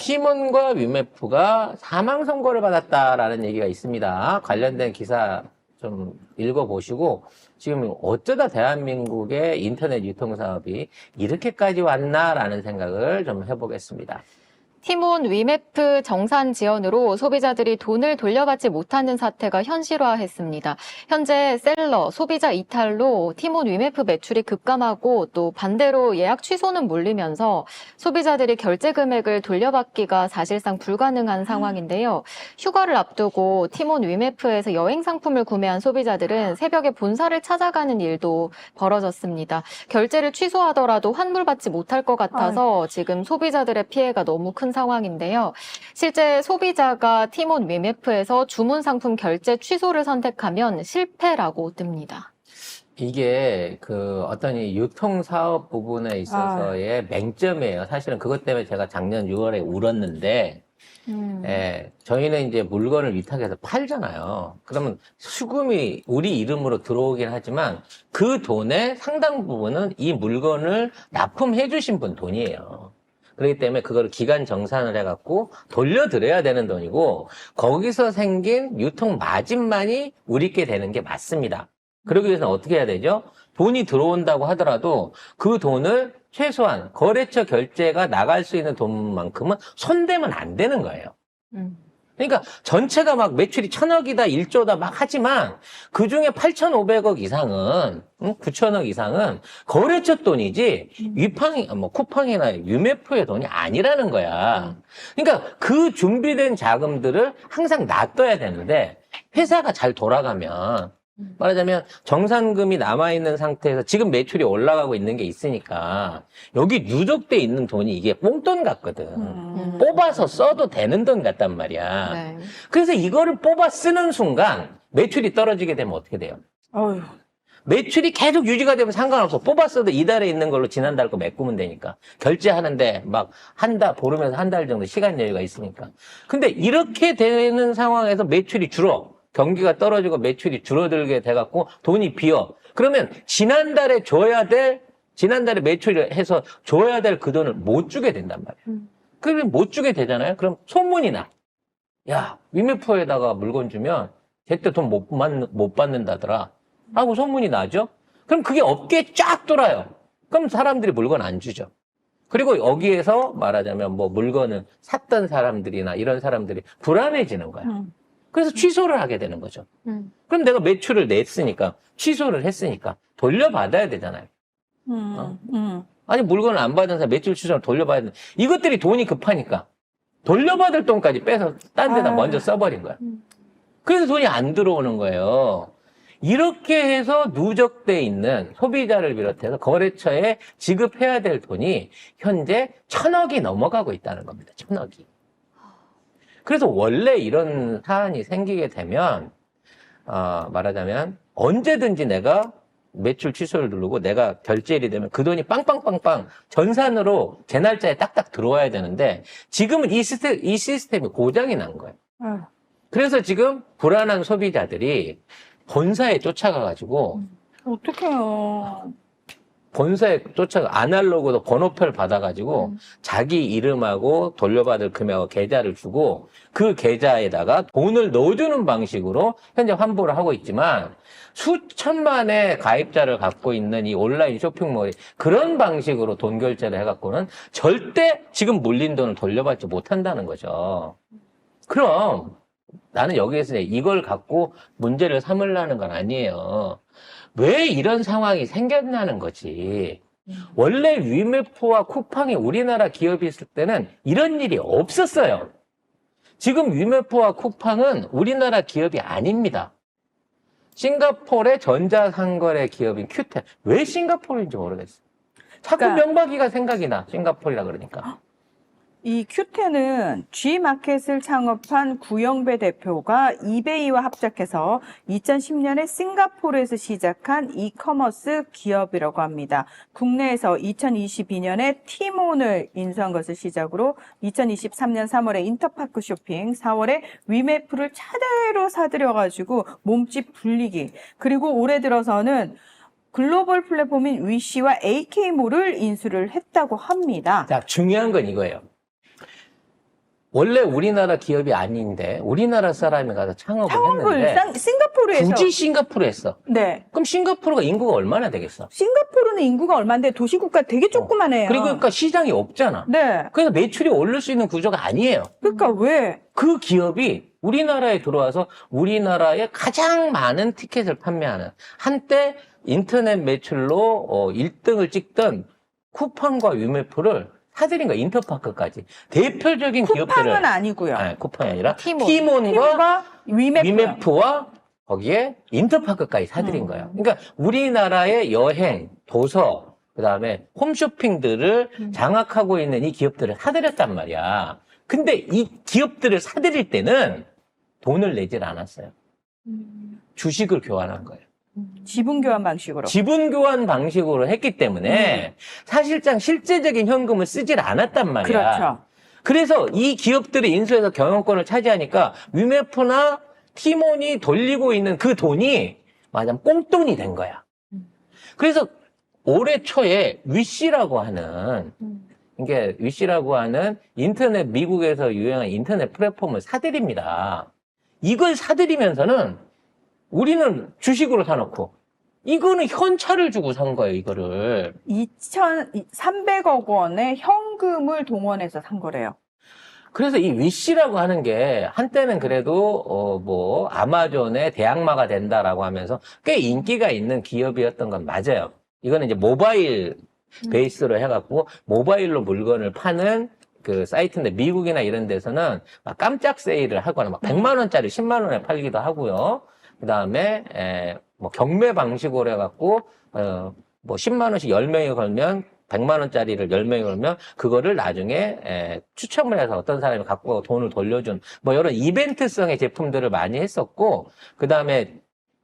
티몬과 위메프가 사망 선고를 받았다라는 얘기가 있습니다. 관련된 기사 좀 읽어보시고 지금 어쩌다 대한민국의 인터넷 유통 사업이 이렇게까지 왔나라는 생각을 좀 해보겠습니다. 티몬 위메프 정산 지연으로 소비자들이 돈을 돌려받지 못하는 사태가 현실화했습니다. 현재 셀러, 소비자 이탈로 티몬 위메프 매출이 급감하고 또 반대로 예약 취소는 몰리면서 소비자들이 결제 금액을 돌려받기가 사실상 불가능한 상황인데요. 휴가를 앞두고 티몬 위메프에서 여행 상품을 구매한 소비자들은 새벽에 본사를 찾아가는 일도 벌어졌습니다. 결제를 취소하더라도 환불받지 못할 것 같아서 지금 소비자들의 피해가 너무 큰 상황인데요. 실제 소비자가 티몬 위메프에서 주문 상품 결제 취소를 선택하면 실패라고 뜹니다. 이게 어떤 이 유통 사업 부분에 있어서의 맹점이에요. 사실은 그것 때문에 제가 작년 6월에 울었는데, 예, 저희는 이제 물건을 위탁해서 팔잖아요. 그러면 수금이 우리 이름으로 들어오긴 하지만 그 돈의 상당 부분은 이 물건을 납품해 주신 분 돈이에요. 그렇기 때문에 그거를 기간 정산을 해갖고 돌려드려야 되는 돈이고 거기서 생긴 유통 마진만이 우리께 되는 게 맞습니다. 그러기 위해서는 어떻게 해야 되죠? 돈이 들어온다고 하더라도 그 돈을 최소한 거래처 결제가 나갈 수 있는 돈만큼은 손대면 안 되는 거예요. 그러니까 전체가 막 매출이 1,000억이다, 1조다 막 하지만 그 중에 8,500억 이상은, 9,000억 이상은 거래처 돈이지 쿠팡이나 위메프의 돈이 아니라는 거야. 그러니까 그 준비된 자금들을 항상 놔둬야 되는데 회사가 잘 돌아가면 말하자면 정산금이 남아있는 상태에서 지금 매출이 올라가고 있는 게 있으니까 여기 누적돼 있는 돈이 이게 뽕돈 같거든. 뽑아서 써도 되는 돈 같단 말이야. 네. 그래서 이거를 뽑아 쓰는 순간 매출이 떨어지게 되면 어떻게 돼요? 어휴. 매출이 계속 유지가 되면 상관없어. 뽑아 써도 이달에 있는 걸로 지난달 거 메꾸면 되니까. 결제하는데 막 보름에서 한 달 정도 시간 여유가 있으니까. 근데 이렇게 되는 상황에서 매출이 줄어. 경기가 떨어지고 매출이 줄어들게 돼갖고 돈이 비어. 그러면 지난달에 매출을 해서 줘야 될 그 돈을 못 주게 된단 말이에요. 그러면 못 주게 되잖아요. 그럼 소문이 나. 야, 위메프에다가 물건 주면 제때 돈 못 받는다더라. 하고 소문이 나죠? 그럼 그게 업계에 쫙 돌아요. 그럼 사람들이 물건 안 주죠. 그리고 여기에서 말하자면 뭐 물건을 샀던 사람들이나 이런 사람들이 불안해지는 거야. 그래서 취소를 하게 되는 거죠. 그럼 내가 매출을 냈으니까, 취소를 했으니까 돌려받아야 되잖아요. 아니, 물건을 안 받은 사람 매출 취소를 돌려받아야 되는데, 이것들이 돈이 급하니까 돌려받을 돈까지 빼서 딴 데다 먼저 써버린 거야. 그래서 돈이 안 들어오는 거예요. 이렇게 해서 누적돼 있는 소비자를 비롯해서 거래처에 지급해야 될 돈이 현재 1,000억이 넘어가고 있다는 겁니다. 1,000억이. 그래서 원래 이런 사안이 생기게 되면 말하자면 언제든지 내가 매출 취소를 누르고 내가 결제일이 되면 그 돈이 빵빵빵빵 전산으로 제 날짜에 딱딱 들어와야 되는데 지금은 이 시스템이 고장이 난 거예요. 그래서 지금 불안한 소비자들이 본사에 쫓아가가지고 어떡해요. 본사에 아날로그로 번호표를 받아가지고 자기 이름하고 돌려받을 금액하고 계좌를 주고 그 계좌에다가 돈을 넣어주는 방식으로 현재 환불을 하고 있지만 수천만의 가입자를 갖고 있는 이 온라인 쇼핑몰이 그런 방식으로 돈 결제를 해갖고는 절대 지금 물린 돈을 돌려받지 못한다는 거죠. 그럼 나는 여기에서 이걸 갖고 문제를 삼으려는 건 아니에요. 왜 이런 상황이 생겼냐는 거지. 원래 위메프와 쿠팡이 우리나라 기업이 있을 때는 이런 일이 없었어요. 지금 위메프와 쿠팡은 우리나라 기업이 아닙니다. 싱가포르의 전자상거래 기업인 큐텐. 왜 싱가포르인지 모르겠어요. 자꾸 그러니까 명박이가 생각이 나. 싱가포르라 그러니까. 이 큐텐은 G마켓을 창업한 구영배 대표가 이베이와 합작해서 2010년에 싱가포르에서 시작한 이커머스 기업이라고 합니다. 국내에서 2022년에 티몬을 인수한 것을 시작으로 2023년 3월에 인터파크 쇼핑, 4월에 위메프를 차례로 사들여가지고 몸집 불리기, 그리고 올해 들어서는 글로벌 플랫폼인 위시와 AK몰을 인수를 했다고 합니다. 자, 중요한 건 이거예요. 원래 우리나라 기업이 아닌데 우리나라 사람이 가서 창업을 했는데 싱가포르에서. 굳이 싱가포르에 했어. 네. 그럼 싱가포르가 인구가 얼마나 되겠어? 싱가포르는 인구가 얼마인데 도시국가 되게 조그만해요. 그리고 그러니까 시장이 없잖아. 네. 그래서 매출이 오를 수 있는 구조가 아니에요. 그러니까 왜? 그 기업이 우리나라에 들어와서 우리나라에 가장 많은 티켓을 판매하는, 한때 인터넷 매출로 1등을 찍던 쿠팡과 위메프를 사들인 거야. 인터파크까지. 대표적인 기업들을. 쿠팡은 아니고요. 아니, 쿠팡이 아니라 티몬. 티몬과 티몬과 위메프. 위메프와 거기에 인터파크까지 사들인 거예요. 그러니까 우리나라의 여행, 도서, 그다음에 홈쇼핑들을 장악하고 있는 이 기업들을 사들였단 말이야. 근데 이 기업들을 사들일 때는 돈을 내질 않았어요. 주식을 교환한 거예요. 지분 교환 방식으로. 지분 교환 방식으로 했기 때문에 사실상 실제적인 현금을 쓰질 않았단 말이야. 그렇죠. 그래서 이 기업들이 인수해서 경영권을 차지하니까 위메프나 티몬이 돌리고 있는 그 돈이 마냥 꽁돈이 된 거야. 그래서 올해 초에 위시라고 하는 이게 위시라고 하는 인터넷 미국에서 유행한 인터넷 플랫폼을 사들입니다. 이걸 사들이면서는 우리는 주식으로 사놓고 이거는 현찰을 주고 산 거예요. 이거를 2,300억 원의 현금을 동원해서 산 거래요. 그래서 이 위시라고 하는 게 한때는 그래도 뭐 아마존의 대항마가 된다라고 하면서 꽤 인기가 있는 기업이었던 건 맞아요. 이거는 이제 모바일 베이스로 해갖고 모바일로 물건을 파는 그 사이트인데 미국이나 이런 데서는 막 깜짝 세일을 하거나 막 100만 원짜리 10만 원에 팔기도 하고요. 그 다음에 뭐 경매 방식으로 해갖고 뭐 10만 원씩 10명이 걸면 100만 원짜리를 10명이 걸면 그거를 나중에 추첨을 해서 어떤 사람이 갖고 돈을 돌려준 뭐 이런 이벤트성의 제품들을 많이 했었고, 그 다음에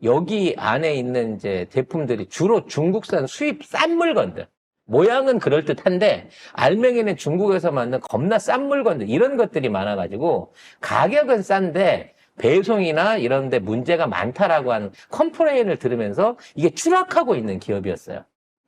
여기 안에 있는 이제 제품들이 주로 중국산 수입 싼 물건들, 모양은 그럴듯한데 알맹이는 중국에서 만든 겁나 싼 물건들, 이런 것들이 많아가지고 가격은 싼데 배송이나 이런 데 문제가 많다라고 하는 컴플레인을 들으면서 이게 추락하고 있는 기업이었어요.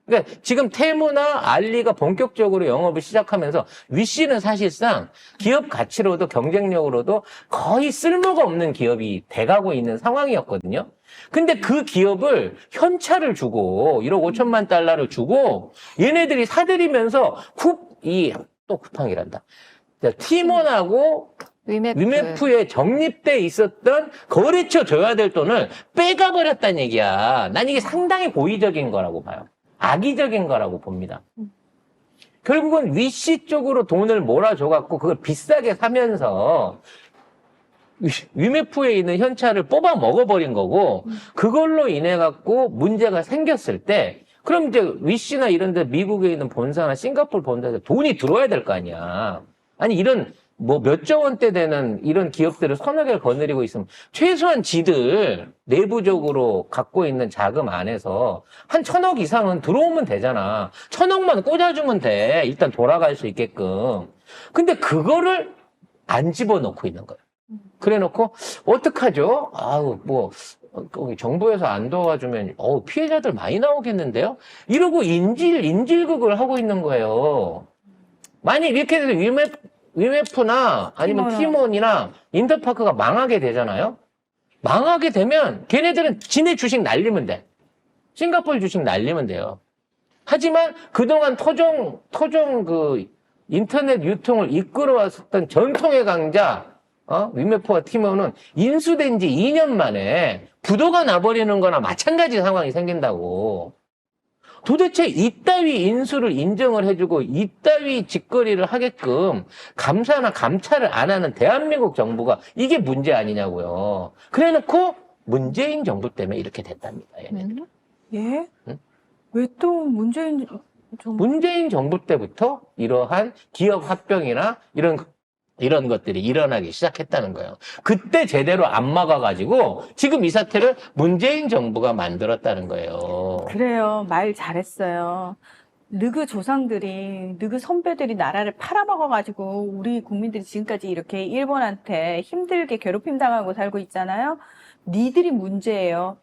그러니까 지금 테무나 알리가 본격적으로 영업을 시작하면서 위씨는 사실상 기업 가치로도 경쟁력으로도 거의 쓸모가 없는 기업이 돼가고 있는 상황이었거든요. 근데 그 기업을 현찰을 주고 1억 5천만 달러를 주고 얘네들이 사들이면서 또 쿠팡이란다. 티몬하고 위메프에 적립돼 있었던 거래처 줘야 될 돈을 빼가버렸다는 얘기야. 난 이게 상당히 고의적인 거라고 봐요. 악의적인 거라고 봅니다. 결국은 위씨 쪽으로 돈을 몰아줘갖고 그걸 비싸게 사면서 위메프에 있는 현찰을 뽑아 먹어버린 거고, 그걸로 인해갖고 문제가 생겼을 때 그럼 이제 위씨나 이런 데 미국에 있는 본사나 싱가포르 본사에 돈이 들어와야 될 거 아니야. 아니 이런 뭐 몇 조 원대 되는 이런 기업들을 서너 개를 거느리고 있으면 최소한 지들 내부적으로 갖고 있는 자금 안에서 한 1,000억 이상은 들어오면 되잖아. 1,000억만 꽂아주면 돼. 일단 돌아갈 수 있게끔. 근데 그거를 안 집어넣고 있는 거예요. 그래 놓고 어떡하죠? 거기 정부에서 안 도와주면 피해자들 많이 나오겠는데요? 이러고 인질극을 하고 있는 거예요. 만약 이렇게 돼서 위메프나 아니면 티몬이나 인터파크가 망하게 되잖아요. 망하게 되면 걔네들은 지네 주식 날리면 돼. 싱가포르 주식 날리면 돼요. 하지만 그동안 토종 그 인터넷 유통을 이끌어왔었던 전통의 강자 위메프와 티몬은 인수된 지 2년 만에 부도가 나버리는 거나 마찬가지 상황이 생긴다고. 도대체 이따위 인수를 인정을 해주고 이따위 짓거리를 하게끔 감사나 감찰을 안 하는 대한민국 정부가 이게 문제 아니냐고요. 그래놓고 문재인 정부 때문에 이렇게 됐답니다. 얘네들. 예? 응? 왜 또 문재인 정부? 문재인 정부 때부터 이러한 기업 합병이나 이런 것들이 일어나기 시작했다는 거예요. 그때 제대로 안 막아가지고 지금 이 사태를 문재인 정부가 만들었다는 거예요. 그래요. 말 잘했어요. 느그 조상들이, 느그 선배들이 나라를 팔아먹어가지고 우리 국민들이 지금까지 이렇게 일본한테 힘들게 괴롭힘 당하고 살고 있잖아요. 니들이 문제예요.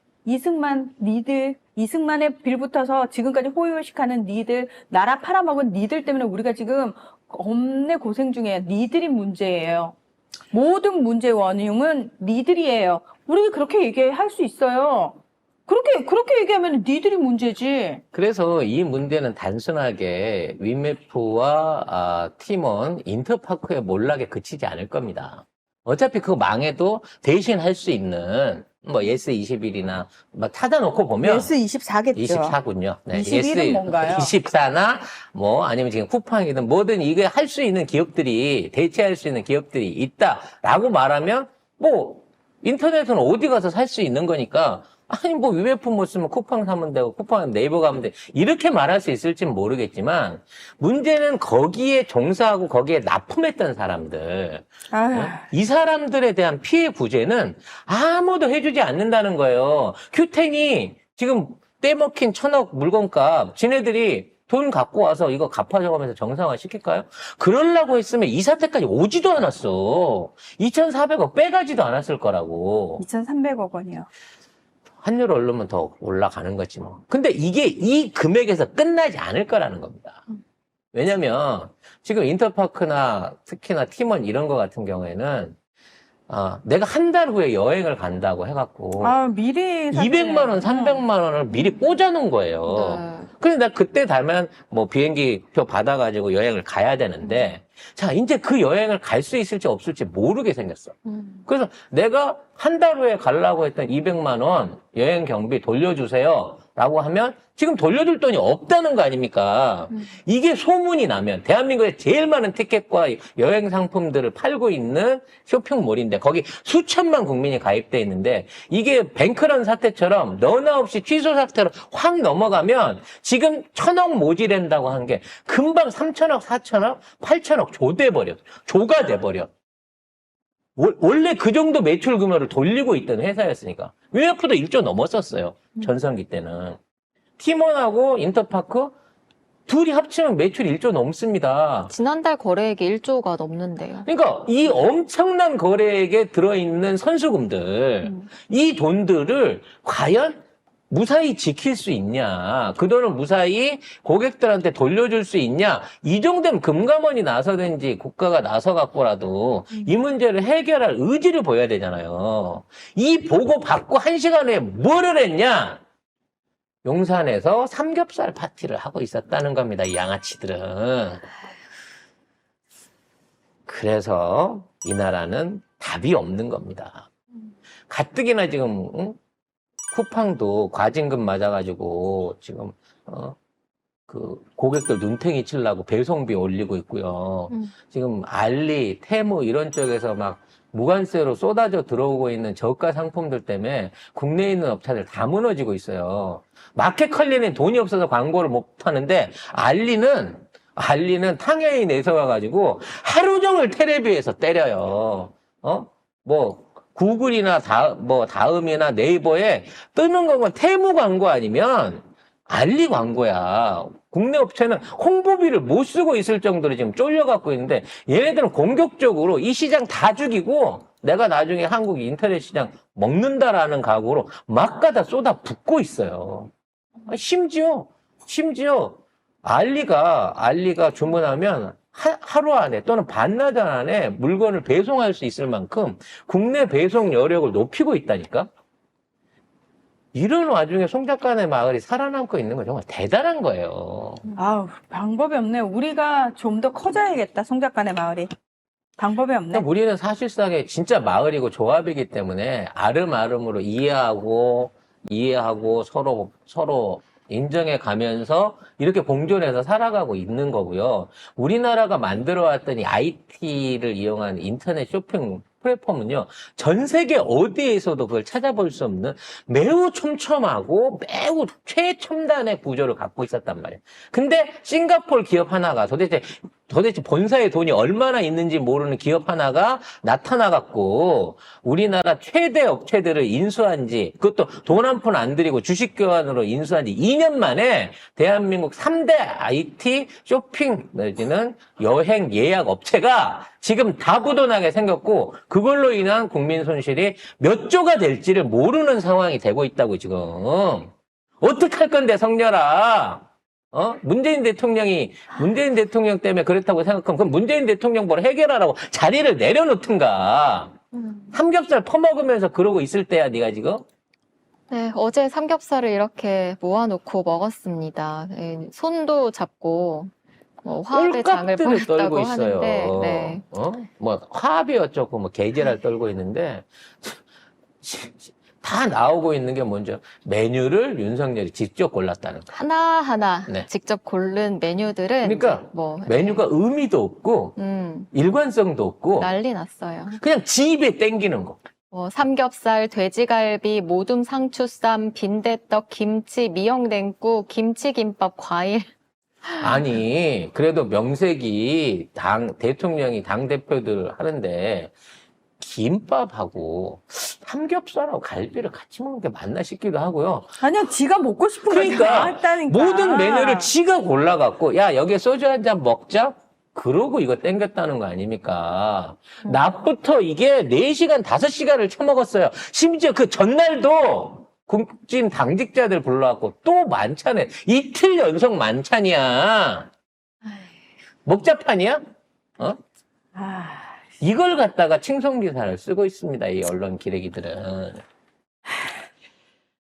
이승만의 빌붙어서 지금까지 호의호식하는 니들, 나라 팔아먹은 니들 때문에 우리가 지금 겁내 고생 중에 니들이 문제예요. 모든 문제의 원흉은 니들이에요. 우리 그렇게 얘기할 수 있어요. 그렇게 얘기하면 니들이 문제지. 그래서 이 문제는 단순하게 위메프와 팀원, 인터파크의 몰락에 그치지 않을 겁니다. 어차피 그거 망해도 대신 할 수 있는 뭐 예스21이나 뭐 타다 놓고 보면 예스 24겠죠. 24군요. 네, 21은 뭔가요? 24나 뭐 아니면 지금 쿠팡이든 뭐든 이게 할 수 있는 기업들이 대체할 수 있는 기업들이 있다라고 말하면 뭐 인터넷은 어디 가서 살 수 있는 거니까 아니 뭐 위메프 못 쓰면 쿠팡 사면 되고 쿠팡은 네이버 가면 돼 이렇게 말할 수 있을지는 모르겠지만 문제는 거기에 종사하고 거기에 납품했던 사람들 이 사람들에 대한 피해 구제는 아무도 해주지 않는다는 거예요. 큐텐이 지금 떼먹힌 1,000억 물건값 지네들이 돈 갖고 와서 이거 갚아줘 가면서 정상화 시킬까요? 그러려고 했으면 이 사태까지 오지도 않았어. 2,400억 빼가지도 않았을 거라고. 2,300억 원이요. 환율 오르면 더 올라가는 거지 뭐. 근데 이게 이 금액에서 끝나지 않을 거라는 겁니다. 왜냐면 지금 인터파크나 특히나 팀원 이런 거 같은 경우에는 내가 한 달 후에 여행을 간다고 해갖고 미리 200만 원, 300만 원을 미리 꽂아놓은 거예요. 네. 근데 나 그때 되면 뭐 비행기 표 받아가지고 여행을 가야 되는데 자 이제 그 여행을 갈 수 있을지 없을지 모르게 생겼어. 그래서 내가 한 달 후에 가려고 했던 200만 원 여행 경비 돌려주세요 라고 하면 지금 돌려줄 돈이 없다는 거 아닙니까? 이게 소문이 나면 대한민국에 제일 많은 티켓과 여행 상품들을 팔고 있는 쇼핑몰인데 거기 수천만 국민이 가입돼 있는데 이게 뱅크런 사태처럼 너나 없이 취소 사태로 확 넘어가면 지금 1,000억 모지된다고 한 게 금방 3,000억, 4,000억, 8,000억 조가 돼버려. 원래 그 정도 매출 규모를 돌리고 있던 회사였으니까. 위메프도 1조 넘었었어요. 전성기 때는. 팀원하고 인터파크 둘이 합치면 매출 1조 넘습니다. 지난달 거래액이 1조가 넘는데요. 그러니까 이 엄청난 거래액에 들어있는 선수금들, 이 돈들을 과연 무사히 지킬 수 있냐, 그 돈을 무사히 고객들한테 돌려줄 수 있냐, 이 정도면 금감원이 나서든지 국가가 나서갖고라도 이 문제를 해결할 의지를 보여야 되잖아요. 이 보고 받고 1시간 후에 뭐를 했냐? 용산에서 삼겹살 파티를 하고 있었다는 겁니다, 이 양아치들은. 그래서 이 나라는 답이 없는 겁니다. 가뜩이나 지금 쿠팡도 과징금 맞아가지고 지금 그 고객들 눈탱이 치려고 배송비 올리고 있고요. 지금 알리, 테무 이런 쪽에서 막 무관세로 쏟아져 들어오고 있는 저가 상품들 때문에 국내에 있는 업체들 다 무너지고 있어요. 마켓컬리는 돈이 없어서 광고를 못 하는데 알리는 탕웨이 내서가가지고 하루 종일 텔레비에서 때려요. 뭐 구글이나 다음이나 네이버에 뜨는 거면 테무 광고 아니면 알리 광고야. 국내 업체는 홍보비를 못 쓰고 있을 정도로 지금 쫄려갖고 있는데 얘네들은 공격적으로 이 시장 다 죽이고 내가 나중에 한국 인터넷 시장 먹는다라는 각오로 막 가다 쏟아 붓고 있어요. 심지어 알리가 주문하면 하루 안에 또는 반나절 안에 물건을 배송할 수 있을 만큼 국내 배송 여력을 높이고 있다니까? 이런 와중에 송작간의 마을이 살아남고 있는 건 정말 대단한 거예요. 방법이 없네요. 우리가 좀 더 커져야겠다, 송작간의 마을이. 방법이 없네. 그러니까 우리는 사실상에 진짜 마을이고 조합이기 때문에 아름아름으로 이해하고 서로 인정해 가면서 이렇게 공존해서 살아가고 있는 거고요. 우리나라가 만들어왔던 이 IT를 이용한 인터넷 쇼핑 플랫폼은요, 전 세계 어디에서도 그걸 찾아볼 수 없는 매우 촘촘하고 매우 최첨단의 구조를 갖고 있었단 말이에요. 근데 싱가포르 기업 하나가 도대체 본사에 돈이 얼마나 있는지 모르는 기업 하나가 나타나갖고 우리나라 최대 업체들을 인수한 지, 그것도 돈 한 푼 안 들이고 주식 교환으로 인수한 지 2년 만에 대한민국 3대 IT 쇼핑 내지는 여행 예약 업체가 지금 다부도나게 생겼고 그걸로 인한 국민 손실이 몇 조가 될지를 모르는 상황이 되고 있다고 지금. 어떡할 건데 성렬아. 문재인 대통령 때문에 그렇다고 생각하면 그럼 문재인 대통령 뭘 해결하라고 자리를 내려놓든가. 삼겹살 퍼먹으면서 그러고 있을 때야, 네가 지금? 네, 어제 삼겹살을 이렇게 모아놓고 먹었습니다. 네, 손도 잡고 화합의 장을 꼴깍들을 벌였다고 떨고 있어요. 하는데, 네. 뭐 화합이 어쩌고 뭐 계제를 떨고 있는데 다 나오고 있는 게 먼저 메뉴를 윤석열이 직접 골랐다는 거. 하나하나 네. 직접 고른 메뉴들은 그러니까 이제 뭐 메뉴가 의미도 없고 일관성도 없고 난리 났어요. 그냥 지 입에 땡기는 거. 삼겹살, 돼지갈비, 모둠 상추쌈, 빈대떡, 김치, 미역냉국, 김치김밥, 과일. 아니 그래도 명색이 대통령이 당대표들 하는데 김밥하고 삼겹살하고 갈비를 같이 먹는 게 맞나 싶기도 하고요. 아니요, 지가 먹고 싶은 거 그러니까 다 했다니까. 모든 메뉴를 지가 골라갖고 야 여기에 소주 한 잔 먹자? 그러고 이거 땡겼다는 거 아닙니까? 낮부터 이게 4시간, 5시간을 처먹었어요. 심지어 그 전날도 국진 당직자들 불러갖고 또 만찬에 이틀 연속 만찬이야. 먹자판이야? 아, 이걸 갖다가 칭송기사를 쓰고 있습니다. 이 언론 기레기들은.